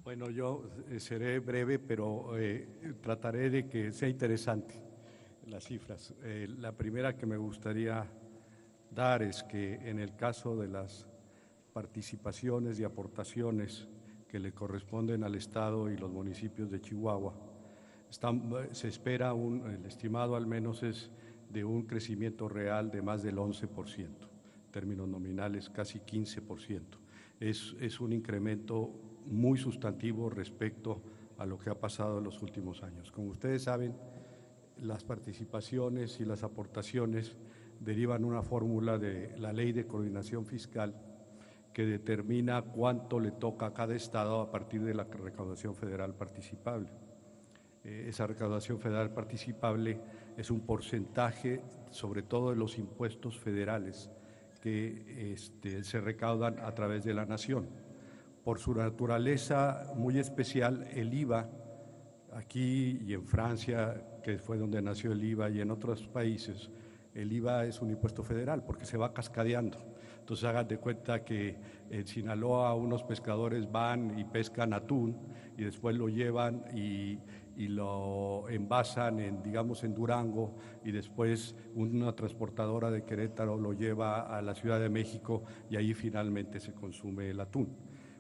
Bueno, yo seré breve, pero trataré de que sea interesante las cifras. La primera que me gustaría dar es que en el caso de las participaciones y aportaciones que le corresponden al Estado y los municipios de Chihuahua, se espera el estimado al menos es de un crecimiento real de más del 11%, en términos nominales casi 15%. Es un incremento muy sustantivo respecto a lo que ha pasado en los últimos años. Como ustedes saben, las participaciones y las aportaciones derivan una fórmula de la Ley de Coordinación Fiscal que determina cuánto le toca a cada estado a partir de la recaudación federal participable. Esa recaudación federal participable es un porcentaje, sobre todo de los impuestos federales que se recaudan a través de la nación. Por su naturaleza muy especial, el IVA, aquí y en Francia, que fue donde nació el IVA, y en otros países, el IVA es un impuesto federal porque se va cascadeando. Entonces hagan de cuenta que en Sinaloa unos pescadores van y pescan atún y después lo llevan y lo envasan digamos, en Durango, y después una transportadora de Querétaro lo lleva a la Ciudad de México y ahí finalmente se consume el atún.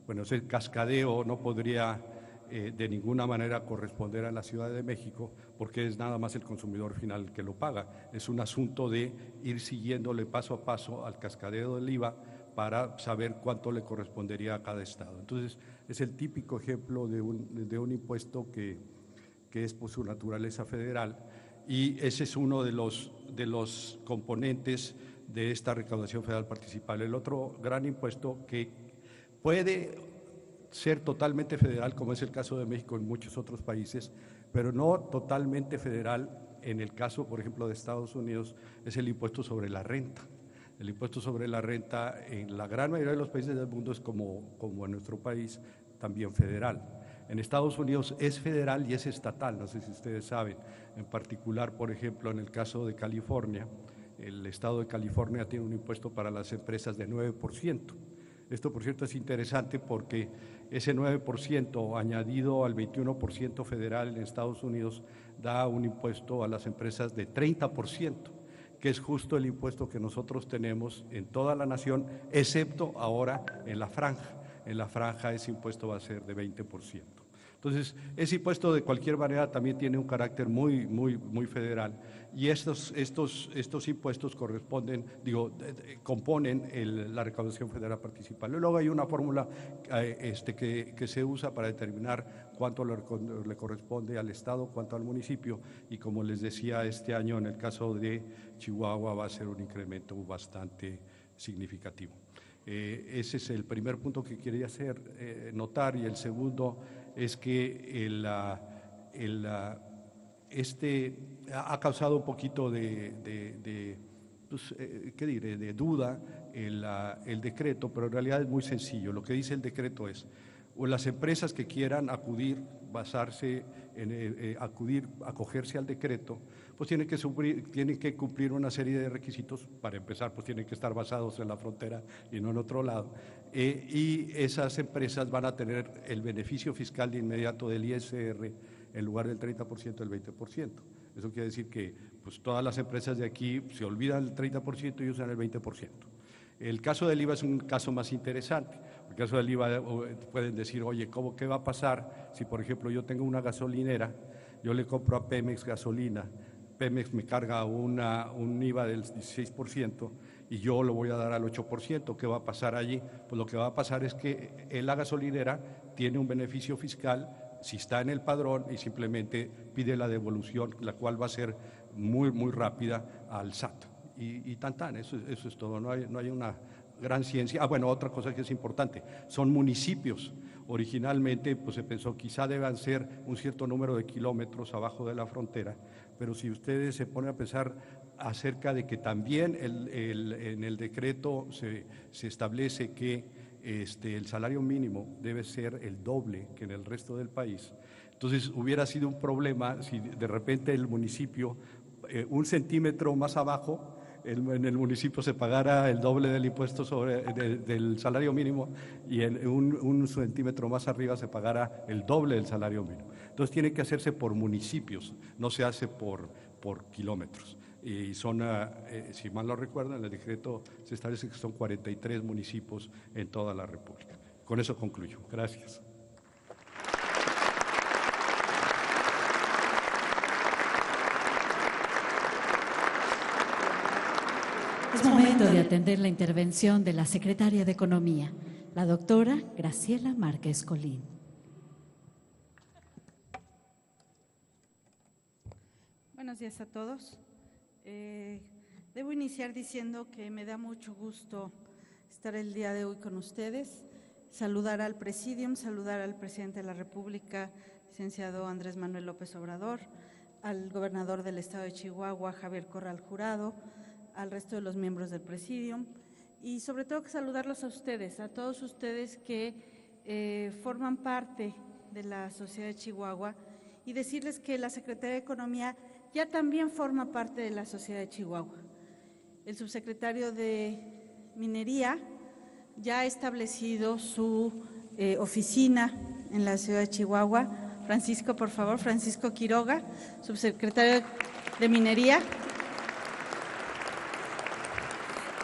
Bueno, ese cascadeo no podría de ninguna manera corresponder a la Ciudad de México porque es nada más el consumidor final el que lo paga. Es un asunto de ir siguiéndole paso a paso al cascadeo del IVA para saber cuánto le correspondería a cada estado. Entonces, es el típico ejemplo de un impuesto que es por su naturaleza federal, y ese es uno de los componentes de esta recaudación federal participable. El otro gran impuesto que puede ser totalmente federal, como es el caso de México en muchos otros países, pero no totalmente federal en el caso, por ejemplo, de Estados Unidos, es el impuesto sobre la renta. El impuesto sobre la renta en la gran mayoría de los países del mundo es como en nuestro país, también federal. En Estados Unidos es federal y es estatal, no sé si ustedes saben. En particular, por ejemplo, en el caso de California, el estado de California tiene un impuesto para las empresas de 9%. Esto, por cierto, es interesante porque ese 9% añadido al 21% federal en Estados Unidos da un impuesto a las empresas de 30%, que es justo el impuesto que nosotros tenemos en toda la nación, excepto ahora en la franja. En la franja ese impuesto va a ser de 20%. Entonces, ese impuesto de cualquier manera también tiene un carácter muy federal, y estos impuestos componen la recaudación federal participable. Luego hay una fórmula que se usa para determinar cuánto le corresponde al Estado, cuánto al municipio, y como les decía, este año en el caso de Chihuahua va a ser un incremento bastante significativo. Ese es el primer punto que quería hacer notar, y el segundo es que ha causado un poquito de duda el decreto, pero en realidad es muy sencillo. Lo que dice el decreto es: las empresas que quieran acogerse al decreto, pues tienen que cumplir una serie de requisitos. Para empezar, pues tienen que estar basados en la frontera y no en otro lado, y esas empresas van a tener el beneficio fiscal de inmediato del ISR en lugar del 30%, el 20%. Eso quiere decir que pues todas las empresas de aquí se olvidan del 30% y usan el 20%. El caso del IVA es un caso más interesante. En el caso del IVA pueden decir: oye, ¿qué va a pasar si, por ejemplo, yo tengo una gasolinera, yo le compro a Pemex gasolina, Pemex me carga un IVA del 16% y yo lo voy a dar al 8%? ¿Qué va a pasar allí? Pues lo que va a pasar es que la gasolinera tiene un beneficio fiscal si está en el padrón y simplemente pide la devolución, la cual va a ser muy rápida al SAT. Y tan, eso es todo, no hay una gran ciencia. Bueno, otra cosa que es importante, son municipios. Originalmente pues se pensó quizá deban ser un cierto número de kilómetros abajo de la frontera, pero si ustedes se ponen a pensar acerca de que también en el decreto se establece que el salario mínimo debe ser el doble que en el resto del país, entonces hubiera sido un problema si de repente el municipio un centímetro más abajo en el municipio se pagara el doble del impuesto del salario mínimo y en un centímetro más arriba se pagara el doble del salario mínimo. Entonces tiene que hacerse por municipios, no se hace por kilómetros. Y son, si mal no recuerdo, en el decreto se establece que son 43 municipios en toda la República. Con eso concluyo. Gracias. Es momento de atender la intervención de la secretaria de Economía, la doctora Graciela Márquez Colín. Buenos días a todos. Debo iniciar diciendo que me da mucho gusto estar el día de hoy con ustedes, saludar al Presidium, saludar al Presidente de la República, licenciado Andrés Manuel López Obrador, al Gobernador del Estado de Chihuahua, Javier Corral Jurado, al resto de los miembros del Presidium y sobre todo que saludarlos a ustedes, a todos ustedes que forman parte de la sociedad de Chihuahua y decirles que la Secretaría de Economía ya también forma parte de la sociedad de Chihuahua. El subsecretario de Minería ya ha establecido su oficina en la ciudad de Chihuahua. Francisco, por favor, Francisco Quiroga, subsecretario de Minería.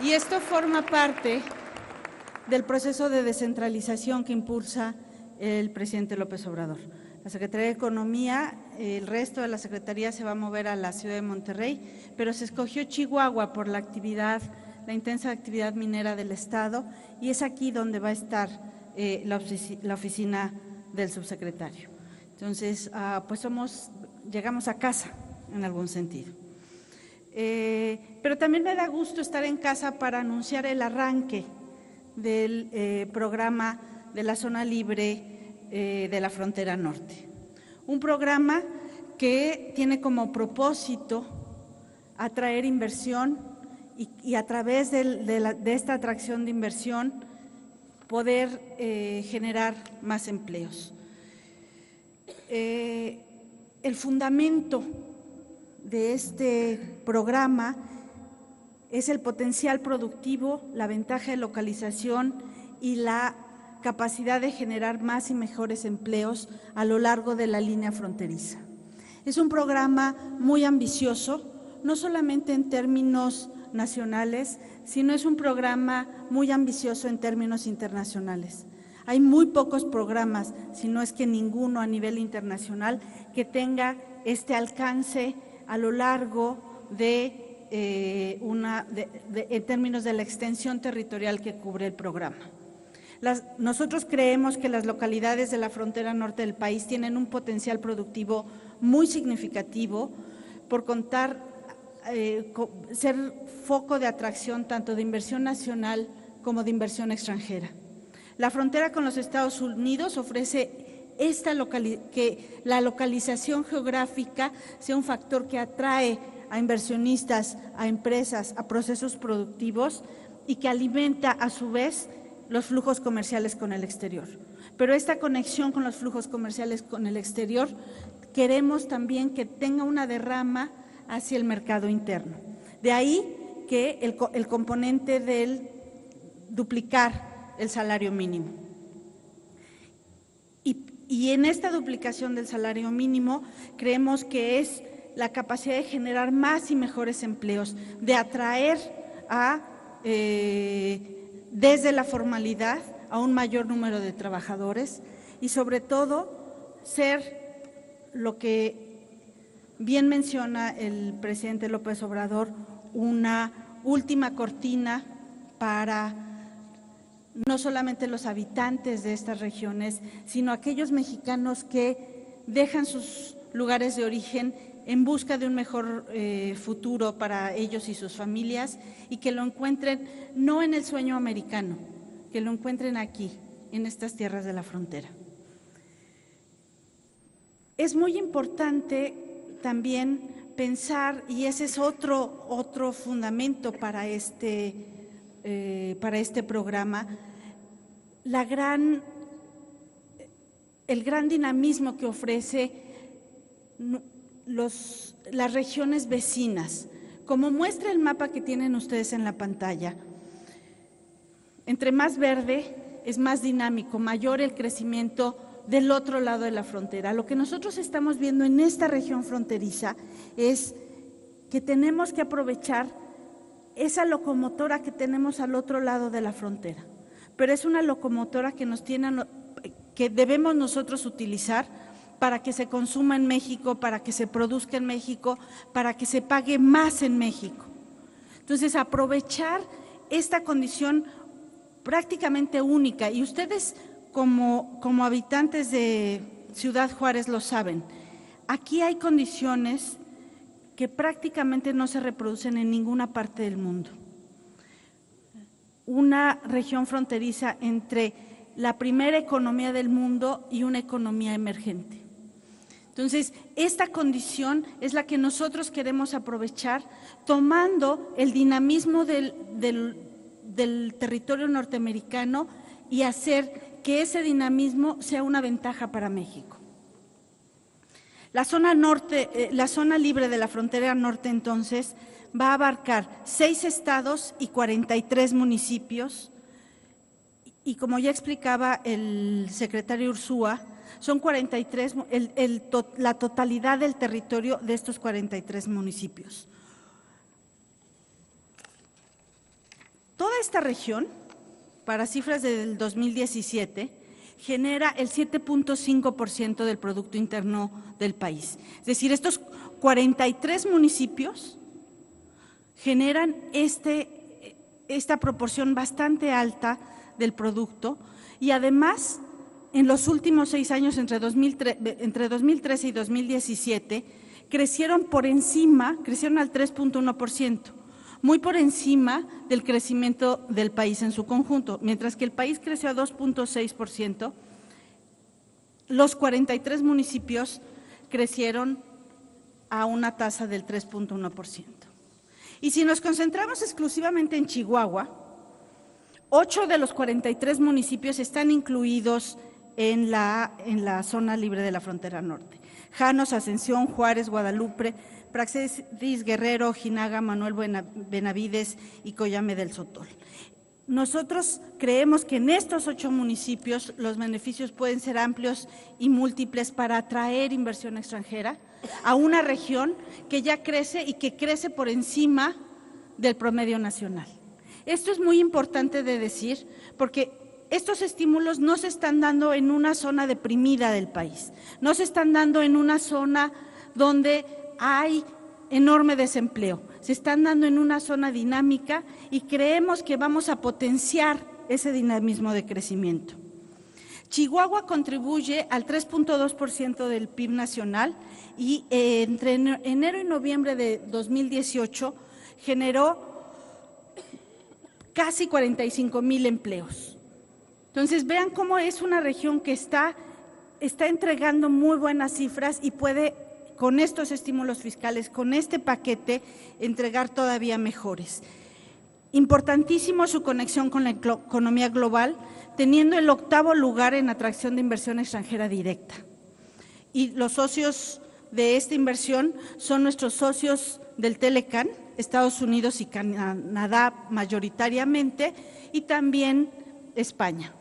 Y esto forma parte del proceso de descentralización que impulsa el presidente López Obrador. La Secretaría de Economía, el resto de la Secretaría se va a mover a la ciudad de Monterrey, pero se escogió Chihuahua por la intensa actividad minera del Estado y es aquí donde va a estar la oficina del subsecretario. Entonces, pues llegamos a casa en algún sentido. Pero también me da gusto estar en casa para anunciar el arranque del programa de la zona libre de la frontera norte. Un programa que tiene como propósito atraer inversión y a través de esta atracción de inversión poder generar más empleos. El fundamento de este programa es el potencial productivo, la ventaja de localización y la capacidad de generar más y mejores empleos a lo largo de la línea fronteriza. Es un programa muy ambicioso, no solamente en términos nacionales, sino es un programa muy ambicioso en términos internacionales. Hay muy pocos programas, si no es que ninguno a nivel internacional, que tenga este alcance a lo largo en términos de la extensión territorial que cubre el programa. Nosotros creemos que las localidades de la frontera norte del país tienen un potencial productivo muy significativo por ser foco de atracción tanto de inversión nacional como de inversión extranjera. La frontera con los Estados Unidos ofrece que la localización geográfica sea un factor que atrae a inversionistas, a empresas, a procesos productivos y que alimenta a su vez los flujos comerciales con el exterior. Pero esta conexión con los flujos comerciales con el exterior queremos también que tenga una derrama hacia el mercado interno. De ahí que el componente del duplicar el salario mínimo. Y en esta duplicación del salario mínimo creemos que es la capacidad de generar más y mejores empleos, de atraer desde la formalidad a un mayor número de trabajadores y sobre todo ser lo que bien menciona el presidente López Obrador, una última cortina para no solamente los habitantes de estas regiones, sino aquellos mexicanos que dejan sus lugares de origen en busca de un mejor futuro para ellos y sus familias y que lo encuentren no en el sueño americano, que lo encuentren aquí, en estas tierras de la frontera. Es muy importante también pensar, y ese es otro fundamento para este programa, el gran dinamismo que ofrece las regiones vecinas, Como muestra el mapa que tienen ustedes en la pantalla, entre más verde es más dinámico, mayor el crecimiento del otro lado de la frontera. Lo que nosotros estamos viendo en esta región fronteriza es que tenemos que aprovechar esa locomotora que tenemos al otro lado de la frontera, pero es una locomotora que debemos nosotros utilizar para que se consuma en México, para que se produzca en México, para que se pague más en México. Entonces, aprovechar esta condición prácticamente única, y ustedes como habitantes de Ciudad Juárez lo saben, aquí hay condiciones que prácticamente no se reproducen en ninguna parte del mundo. Una región fronteriza entre la primera economía del mundo y una economía emergente. Entonces, esta condición es la que nosotros queremos aprovechar, tomando el dinamismo del territorio norteamericano y hacer que ese dinamismo sea una ventaja para México. La zona norte, la zona libre de la frontera norte, entonces, va a abarcar 6 estados y 43 municipios, y como ya explicaba el secretario Ursúa, son 43, la totalidad del territorio de estos 43 municipios. Toda esta región, para cifras del 2017, genera el 7.5% del Producto Interno del país. Es decir, estos 43 municipios generan esta proporción bastante alta del producto, y además, en los últimos 6 años, entre 2013 y 2017, crecieron al 3.1%, muy por encima del crecimiento del país en su conjunto. Mientras que el país creció a 2.6%, los 43 municipios crecieron a una tasa del 3.1%. Y si nos concentramos exclusivamente en Chihuahua, 8 de los 43 municipios están incluidos en la zona libre de la frontera norte: Janos, Ascensión, Juárez, Guadalupe, Praxedis, Guerrero, Ojinaga, Manuel Benavides y Coyame del Sotol. Nosotros creemos que en estos 8 municipios los beneficios pueden ser amplios y múltiples para atraer inversión extranjera a una región que ya crece y que crece por encima del promedio nacional. Esto es muy importante de decir, porque estos estímulos no se están dando en una zona deprimida del país, no se están dando en una zona donde hay enorme desempleo, se están dando en una zona dinámica, y creemos que vamos a potenciar ese dinamismo de crecimiento. Chihuahua contribuye al 3.2% del PIB nacional, y entre enero y noviembre de 2018 generó casi 45,000 empleos. Entonces, vean cómo es una región que está entregando muy buenas cifras y puede, con estos estímulos fiscales, con este paquete, entregar todavía mejores. Importantísimo su conexión con la economía global, teniendo el 8º lugar en atracción de inversión extranjera directa. Y los socios de esta inversión son nuestros socios del Telecan, Estados Unidos y Canadá mayoritariamente, y también España.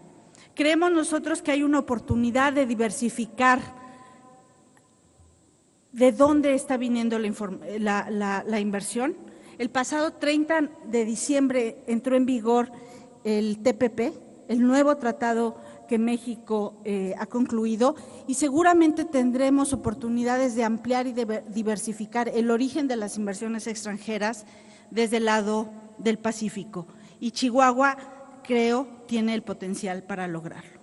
Creemos nosotros que hay una oportunidad de diversificar de dónde está viniendo la inversión. El pasado 30 de diciembre entró en vigor el TPP, el nuevo tratado que México ha concluido, y seguramente tendremos oportunidades de ampliar y de diversificar el origen de las inversiones extranjeras desde el lado del Pacífico. Y Chihuahua, creo, tiene el potencial para lograrlo.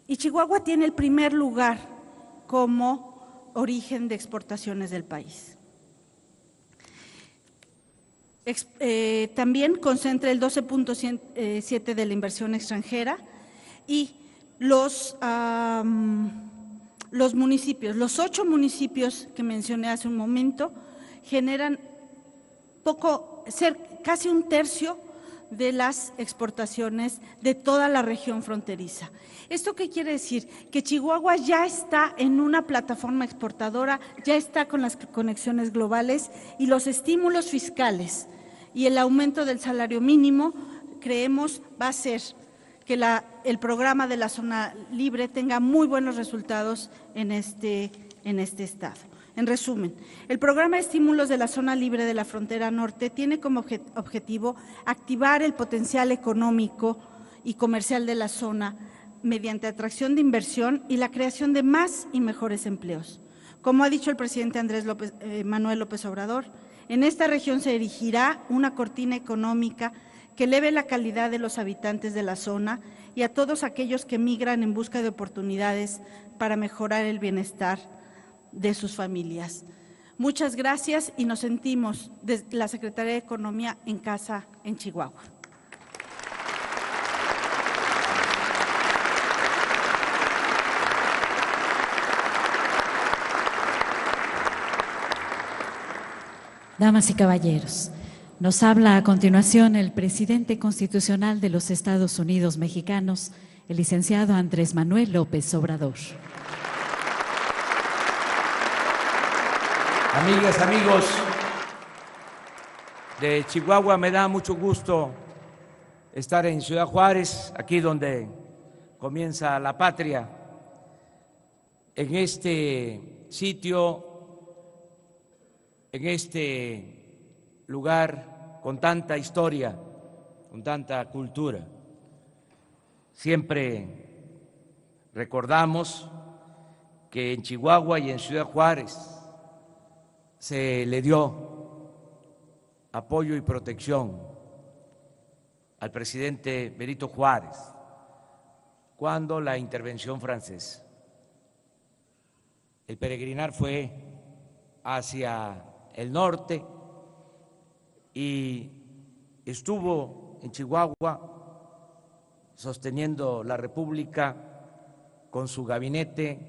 Y Chihuahua tiene el primer lugar como origen de exportaciones del país. También concentra el 12.7% de la inversión extranjera, y los municipios, los 8 municipios que mencioné hace un momento, generan casi un tercio de las exportaciones de toda la región fronteriza. ¿Esto qué quiere decir? Que Chihuahua ya está en una plataforma exportadora, ya está con las conexiones globales y los estímulos fiscales y el aumento del salario mínimo, creemos, va a hacer que el programa de la zona libre tenga muy buenos resultados en este estado. En resumen, el programa de estímulos de la zona libre de la frontera norte tiene como objetivo activar el potencial económico y comercial de la zona mediante atracción de inversión y la creación de más y mejores empleos. Como ha dicho el presidente Manuel López Obrador, en esta región se erigirá una cortina económica que eleve la calidad de los habitantes de la zona y a todos aquellos que migran en busca de oportunidades para mejorar el bienestar de sus familias. Muchas gracias y nos sentimos desde la Secretaría de Economía en casa en Chihuahua. Damas y caballeros, nos habla a continuación el presidente constitucional de los Estados Unidos mexicanos, el licenciado Andrés Manuel López Obrador. Amigas, amigos de Chihuahua, me da mucho gusto estar en Ciudad Juárez, aquí donde comienza la patria, en este sitio, en este lugar con tanta historia, con tanta cultura. Siempre recordamos que en Chihuahua y en Ciudad Juárez se le dio apoyo y protección al presidente Benito Juárez cuando la intervención francesa. El peregrinar fue hacia el norte y estuvo en Chihuahua sosteniendo la República con su gabinete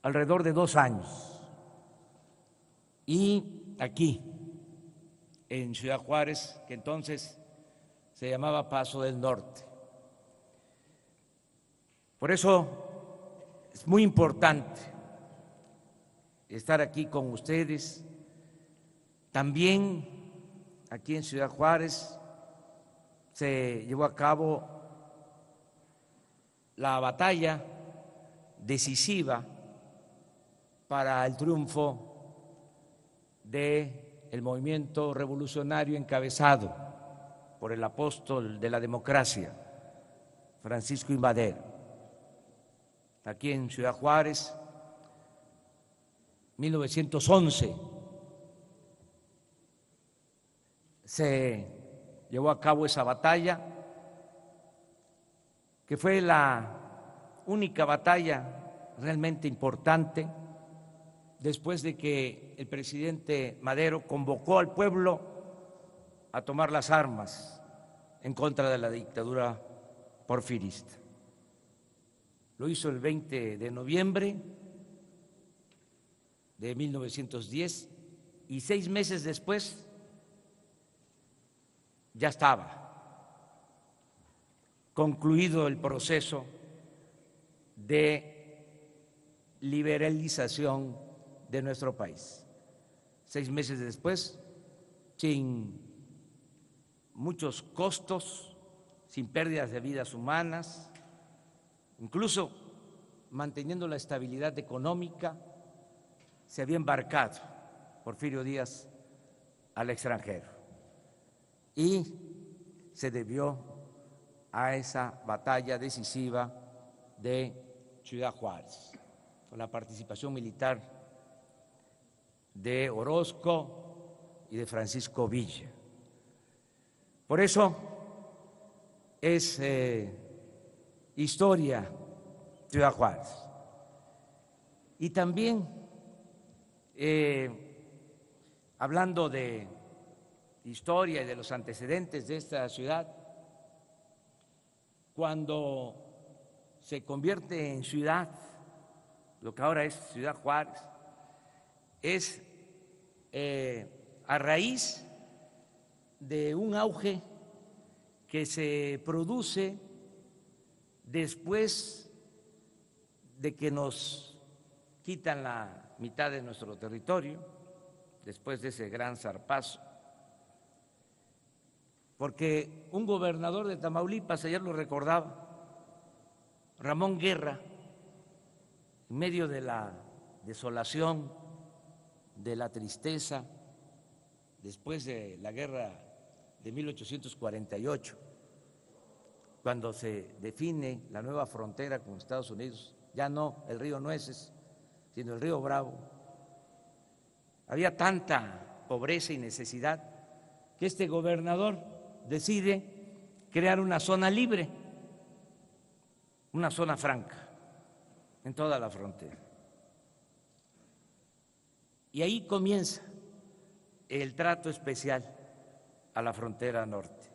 alrededor de 2 años. Y aquí, en Ciudad Juárez, que entonces se llamaba Paso del Norte. Por eso es muy importante estar aquí con ustedes. También aquí en Ciudad Juárez se llevó a cabo la batalla decisiva para el triunfo del movimiento revolucionario encabezado por el apóstol de la democracia, Francisco I. Madero. Aquí en Ciudad Juárez, 1911, se llevó a cabo esa batalla, que fue la única batalla realmente importante después de que el presidente Madero convocó al pueblo a tomar las armas en contra de la dictadura porfirista. Lo hizo el 20 de noviembre de 1910 y 6 meses después ya estaba concluido el proceso de liberalización de nuestro país. 6 meses después, sin muchos costos, sin pérdidas de vidas humanas, incluso manteniendo la estabilidad económica, se había embarcado Porfirio Díaz al extranjero y se debió a esa batalla decisiva de Ciudad Juárez, con la participación militar de Orozco y de Francisco Villa. Por eso es historia Ciudad Juárez. Y también, hablando de historia y de los antecedentes de esta ciudad, cuando se convierte en ciudad, lo que ahora es Ciudad Juárez, es a raíz de un auge que se produce después de que nos quitan la mitad de nuestro territorio, después de ese gran zarpazo, porque un gobernador de Tamaulipas, ayer lo recordaba, Ramón Guerra, en medio de la desolación, de la tristeza, después de la guerra de 1848, cuando se define la nueva frontera con Estados Unidos, ya no el río Nueces, sino el río Bravo, había tanta pobreza y necesidad que este gobernador decide crear una zona libre, una zona franca en toda la frontera. Y ahí comienza el trato especial a la frontera norte.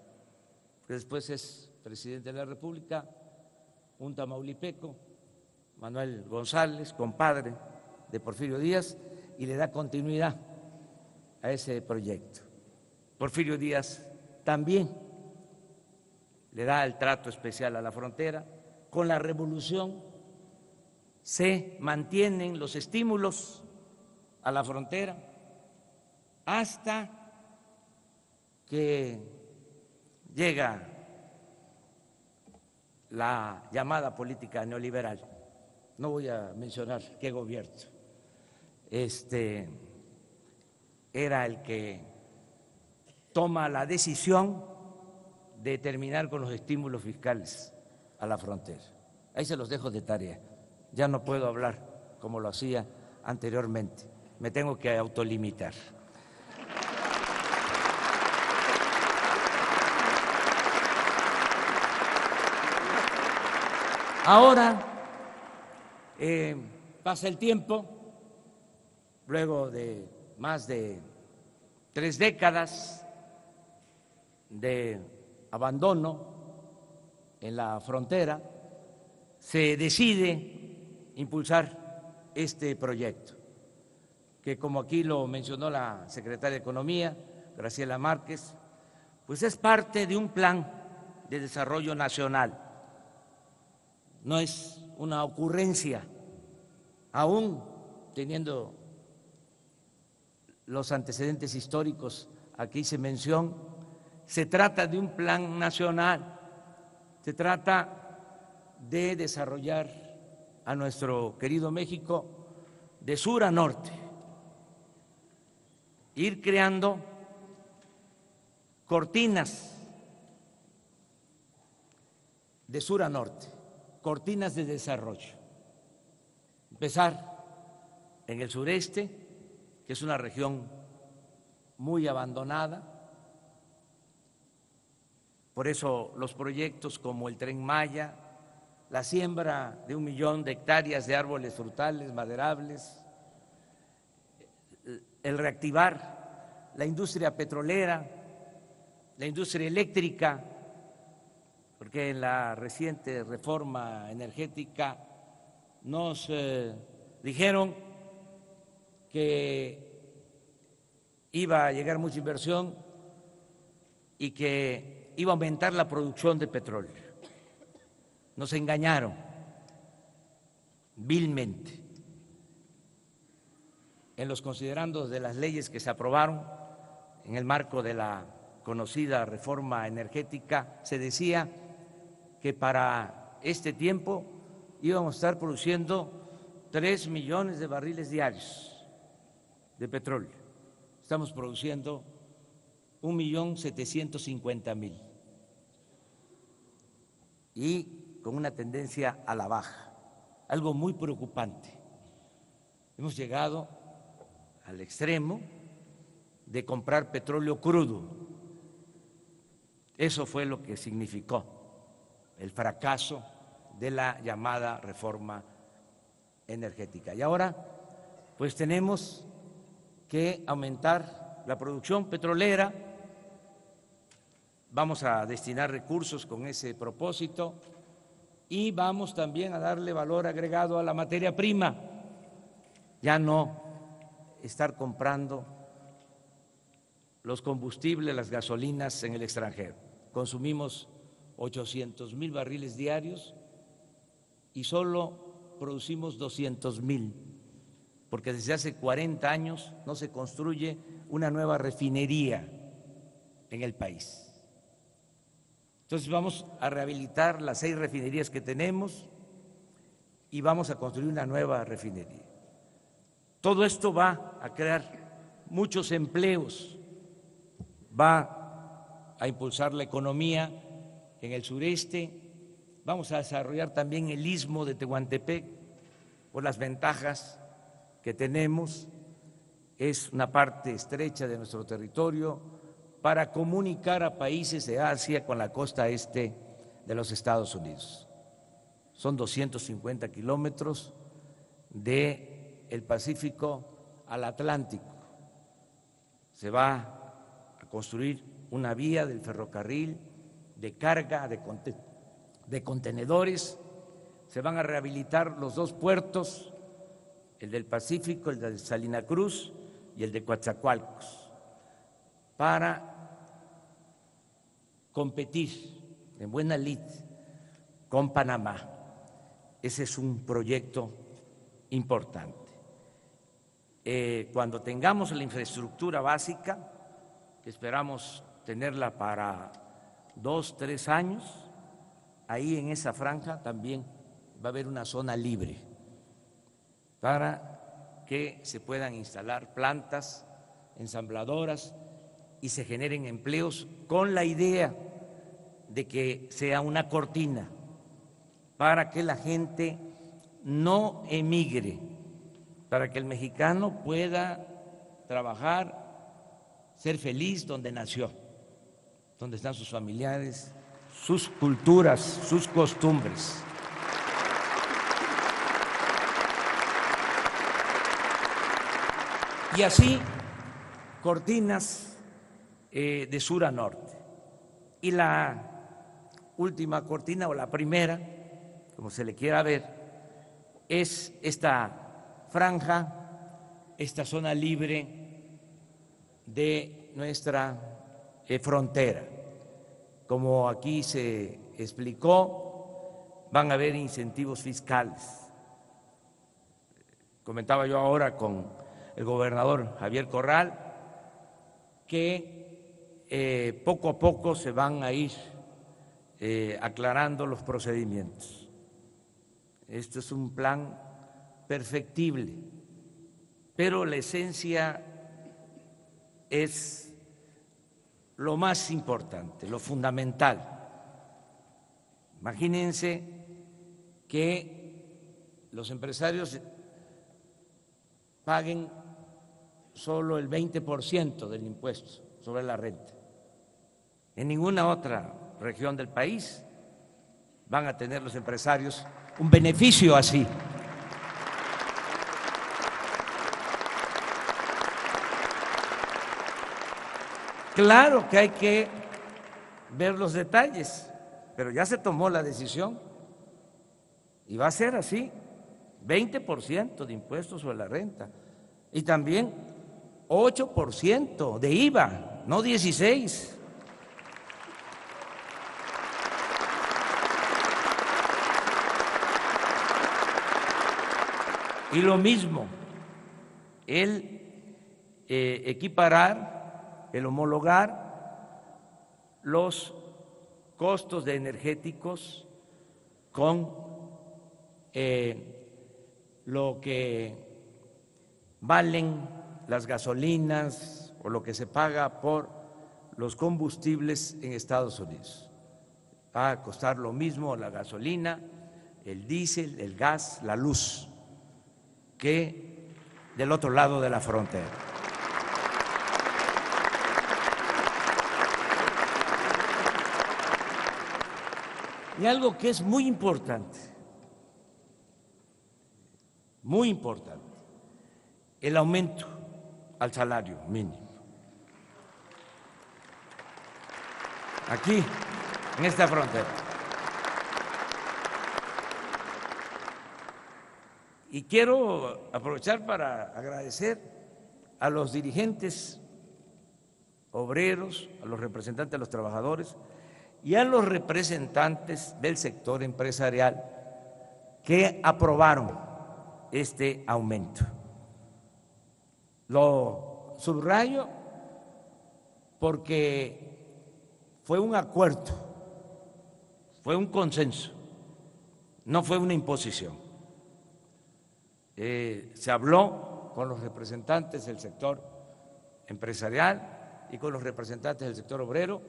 Después es presidente de la República un tamaulipeco, Manuel González, compadre de Porfirio Díaz, y le da continuidad a ese proyecto. Porfirio Díaz también le da el trato especial a la frontera. Con la revolución se mantienen los estímulos a la frontera hasta que llega la llamada política neoliberal. No voy a mencionar qué gobierno era el que toma la decisión de terminar con los estímulos fiscales a la frontera. Ahí se los dejo de tarea. Ya no puedo hablar como lo hacía anteriormente. Me tengo que autolimitar. Ahora pasa el tiempo, luego de más de 3 décadas de abandono en la frontera, se decide impulsar este proyecto, que como aquí lo mencionó la secretaria de Economía, Graciela Márquez, pues es parte de un plan de desarrollo nacional. No es una ocurrencia, aún teniendo los antecedentes históricos, aquí hice mención, se trata de un plan nacional, se trata de desarrollar a nuestro querido México de sur a norte, ir creando cortinas de sur a norte, cortinas de desarrollo. Empezar en el sureste, que es una región muy abandonada, por eso los proyectos como el Tren Maya, la siembra de 1 millón de hectáreas de árboles frutales, maderables, el reactivar la industria petrolera, la industria eléctrica, porque en la reciente reforma energética nos dijeron que iba a llegar mucha inversión y que iba a aumentar la producción de petróleo. Nos engañaron vilmente en los considerandos de las leyes que se aprobaron en el marco de la conocida reforma energética. Se decía que para este tiempo íbamos a estar produciendo 3 millones de barriles diarios de petróleo. Estamos produciendo 1.750.000 y con una tendencia a la baja, algo muy preocupante. Hemos llegado al extremo de comprar petróleo crudo. Eso fue lo que significó el fracaso de la llamada reforma energética. Y ahora, pues tenemos que aumentar la producción petrolera. Vamos a destinar recursos con ese propósito y vamos también a darle valor agregado a la materia prima. Ya no estar comprando los combustibles, las gasolinas en el extranjero. Consumimos 800,000 barriles diarios y solo producimos 200,000, porque desde hace 40 años no se construye una nueva refinería en el país. Entonces vamos a rehabilitar las 6 refinerías que tenemos y vamos a construir una nueva refinería. Todo esto va a crear muchos empleos, va a impulsar la economía en el sureste, vamos a desarrollar también el istmo de Tehuantepec por las ventajas que tenemos, es una parte estrecha de nuestro territorio para comunicar a países de Asia con la costa este de los Estados Unidos. Son 250 kilómetros del Pacífico al Atlántico. Se va a construir una vía del ferrocarril de carga de contenedores, se van a rehabilitar los 2 puertos, el del Pacífico, el de Salina Cruz y el de Coatzacoalcos, para competir en buena lid con Panamá. Ese es un proyecto importante. Cuando tengamos la infraestructura básica, que esperamos tenerla para 2, 3 años, ahí en esa franja también va a haber una zona libre para que se puedan instalar plantas ensambladoras y se generen empleos con la idea de que sea una cortina para que la gente no emigre, para que el mexicano pueda trabajar, ser feliz donde nació, donde están sus familiares, sus culturas, sus costumbres. Y así, cortinas de sur a norte. Y la última cortina, o la primera, como se le quiera ver, es esta franja, esta zona libre de nuestra frontera. Como aquí se explicó, van a haber incentivos fiscales. Comentaba yo ahora con el gobernador Javier Corral que poco a poco se van a ir aclarando los procedimientos. Esto es un plan perfectible, pero la esencia es lo más importante, lo fundamental. Imagínense que los empresarios paguen solo el 20% del impuesto sobre la renta. En ninguna otra región del país van a tener los empresarios un beneficio así. Claro que hay que ver los detalles, pero ya se tomó la decisión y va a ser así, 20% de impuestos sobre la renta y también 8% de IVA, no 16%. Y lo mismo, el equiparar, el homologar los costos de energéticos con lo que valen las gasolinas o lo que se paga por los combustibles en Estados Unidos. Va a costar lo mismo la gasolina, el diésel, el gas, la luz, que del otro lado de la frontera. Y algo que es muy importante, el aumento al salario mínimo. Aquí, en esta frontera. Y quiero aprovechar para agradecer a los dirigentes obreros, a los representantes de los trabajadores y a los representantes del sector empresarial que aprobaron este aumento. Lo subrayo porque fue un acuerdo, fue un consenso, no fue una imposición. Se habló con los representantes del sector empresarial y con los representantes del sector obrero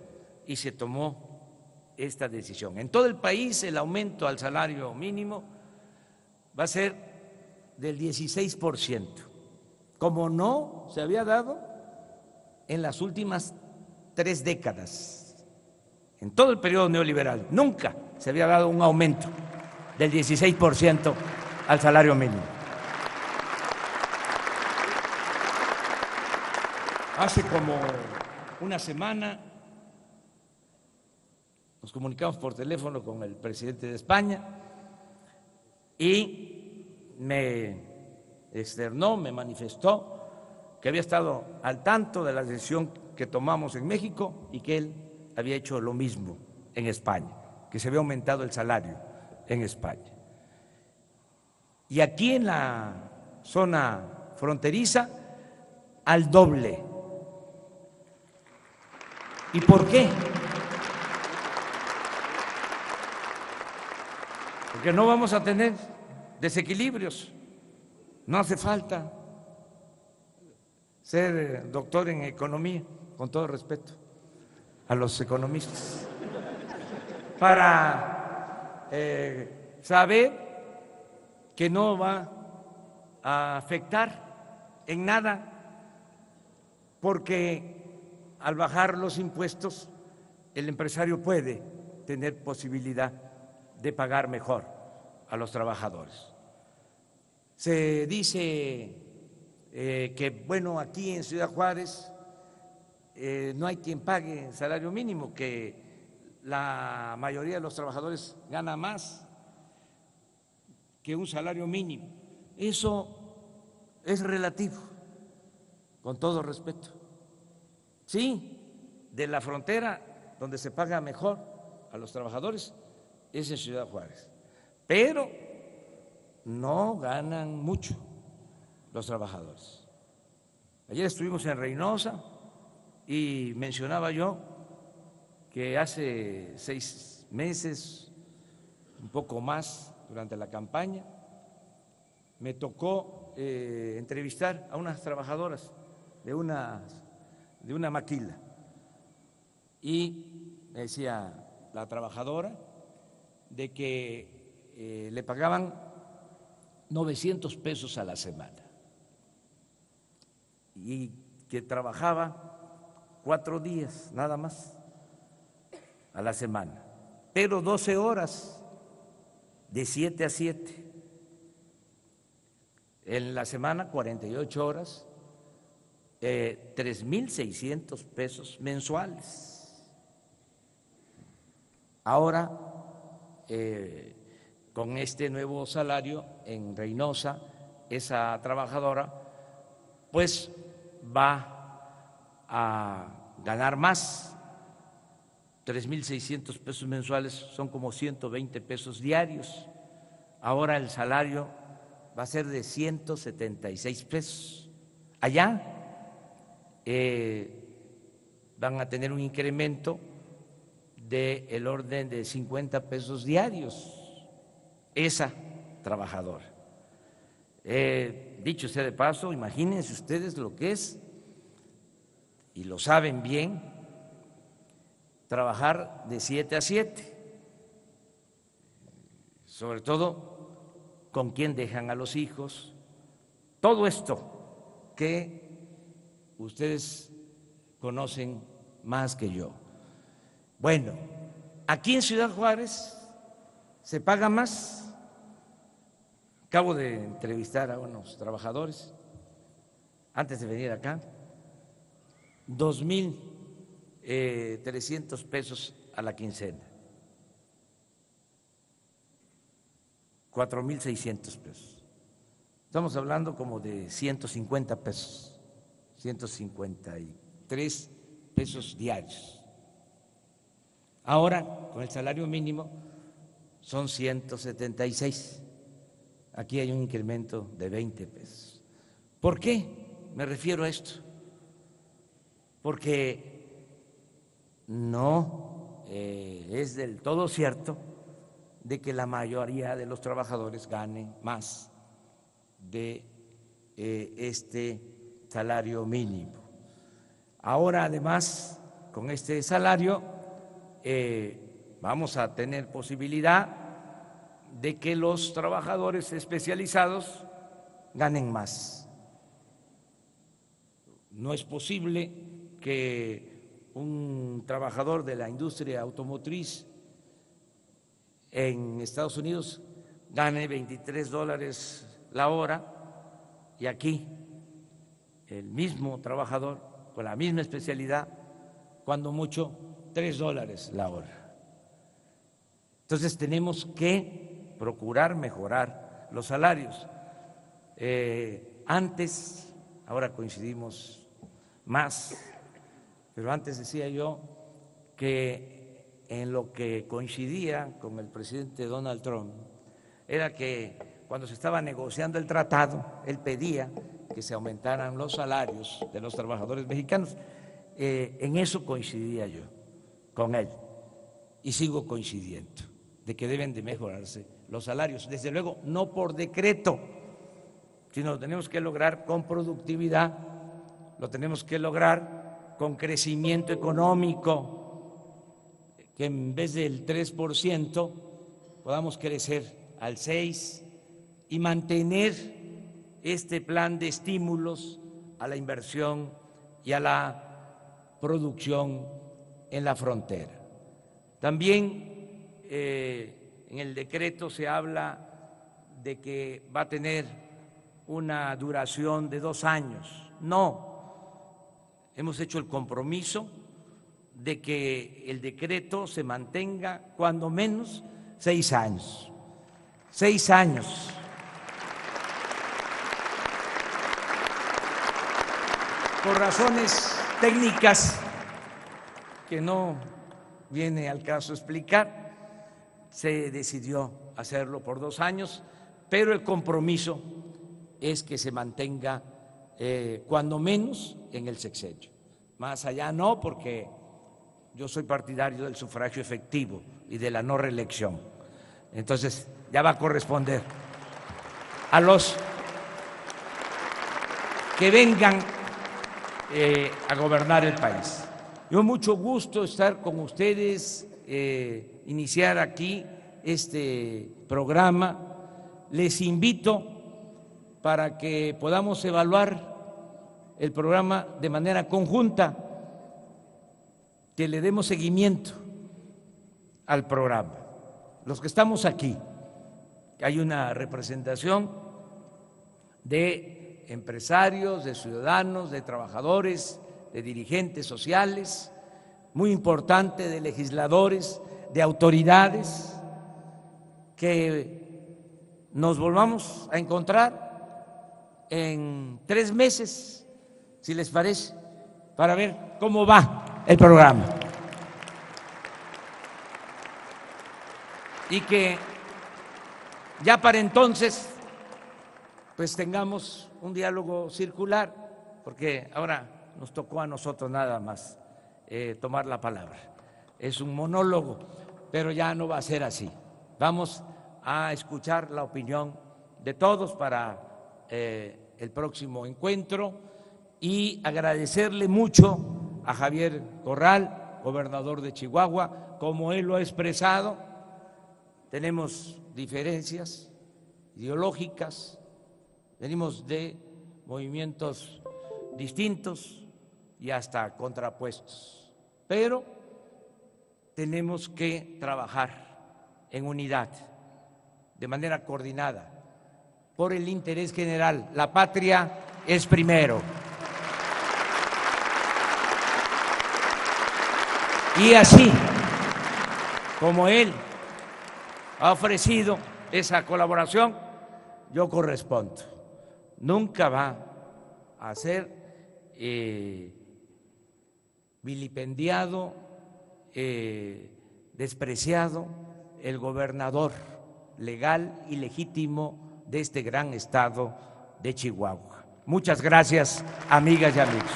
y se tomó esta decisión. En todo el país el aumento al salario mínimo va a ser del 16%, como no se había dado en las últimas 3 décadas. En todo el periodo neoliberal nunca se había dado un aumento del 16% al salario mínimo. Hace como una semana nos comunicamos por teléfono con el presidente de España y me externó, me manifestó que había estado al tanto de la decisión que tomamos en México y que él había hecho lo mismo en España, que se había aumentado el salario en España. Y aquí en la zona fronteriza, al doble. ¿Y por qué? Porque no vamos a tener desequilibrios. No hace falta ser doctor en economía, con todo respeto a los economistas, para saber que no va a afectar en nada, porque al bajar los impuestos el empresario puede tener posibilidad de pagar mejor a los trabajadores. Se dice que, bueno, aquí en Ciudad Juárez no hay quien pague salario mínimo, que la mayoría de los trabajadores gana más que un salario mínimo. Eso es relativo, con todo respeto. Sí, de la frontera donde se paga mejor a los trabajadores es en Ciudad Juárez, pero no ganan mucho los trabajadores. Ayer estuvimos en Reynosa y mencionaba yo que hace 6 meses, un poco más, durante la campaña, me tocó entrevistar a unas trabajadoras de una maquila y me decía la trabajadora de que le pagaban 900 pesos a la semana y que trabajaba 4 días nada más a la semana, pero 12 horas de 7 a 7. En la semana 48 horas, 3.600 pesos mensuales. Ahora, con este nuevo salario en Reynosa, esa trabajadora pues va a ganar más. 3.600 pesos mensuales son como 120 pesos diarios. Ahora el salario va a ser de 176 pesos. Allá van a tener un incremento del orden de 50 pesos diarios esa trabajadora. Dicho sea de paso, imagínense ustedes lo que es, y lo saben bien, trabajar de 7 a 7, sobre todo con quién dejan a los hijos, todo esto que ustedes conocen más que yo. Bueno, aquí en Ciudad Juárez se paga más. Acabo de entrevistar a unos trabajadores antes de venir acá, 2.300 pesos a la quincena, 4.600 pesos. Estamos hablando como de 150 pesos, 153 pesos diarios. Ahora, con el salario mínimo, son 176. Aquí hay un incremento de 20 pesos. ¿Por qué me refiero a esto? Porque no es del todo cierto de que la mayoría de los trabajadores ganen más de este salario mínimo. Ahora, además, con este salario vamos a tener posibilidad de que los trabajadores especializados ganen más. No es posible que un trabajador de la industria automotriz en Estados Unidos gane $23 la hora y aquí el mismo trabajador con la misma especialidad, cuando mucho, $3 la hora. Entonces tenemos que procurar mejorar los salarios. Antes, ahora coincidimos más, pero antes decía yo que en lo que coincidía con el presidente Donald Trump era que cuando se estaba negociando el tratado, él pedía que se aumentaran los salarios de los trabajadores mexicanos. En eso coincidía yo con él y sigo coincidiendo, de que deben de mejorarse los salarios. Desde luego, no por decreto, sino lo tenemos que lograr con productividad, lo tenemos que lograr con crecimiento económico, que en vez del 3% podamos crecer al 6% y mantener este plan de estímulos a la inversión y a la producción en la frontera. También en el decreto se habla de que va a tener una duración de 2 años. No, hemos hecho el compromiso de que el decreto se mantenga cuando menos 6 años. 6 años. Por razones técnicas que no viene al caso explicar, se decidió hacerlo por 2 años, pero el compromiso es que se mantenga cuando menos en el sexenio. Más allá no, porque yo soy partidario del sufragio efectivo y de la no reelección. Entonces ya va a corresponder a los que vengan a gobernar el país. Yo mucho gusto estar con ustedes, iniciar aquí este programa. Les invito para que podamos evaluar el programa de manera conjunta, que le demos seguimiento al programa. Los que estamos aquí, hay una representación de empresarios, de ciudadanos, de trabajadores, de dirigentes sociales, muy importante, de legisladores, de autoridades, que nos volvamos a encontrar en 3 meses, si les parece, para ver cómo va el programa. Y que ya para entonces pues tengamos un diálogo circular, porque ahora nos tocó a nosotros nada más tomar la palabra. Es un monólogo, pero ya no va a ser así. Vamos a escuchar la opinión de todos para el próximo encuentro y agradecerle mucho a Javier Corral, gobernador de Chihuahua, como él lo ha expresado. Tenemos diferencias ideológicas, venimos de movimientos distintos y hasta contrapuestos, pero tenemos que trabajar en unidad, de manera coordinada, por el interés general. La patria es primero. Y así como él ha ofrecido esa colaboración, yo correspondo. Nunca va a ser vilipendiado, despreciado el gobernador legal y legítimo de este gran estado de Chihuahua. Muchas gracias, amigas y amigos.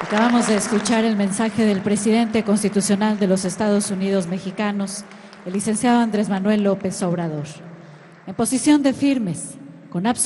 Acabamos de escuchar el mensaje del presidente constitucional de los Estados Unidos mexicanos, el licenciado Andrés Manuel López Obrador. En posición de firmes, con absoluta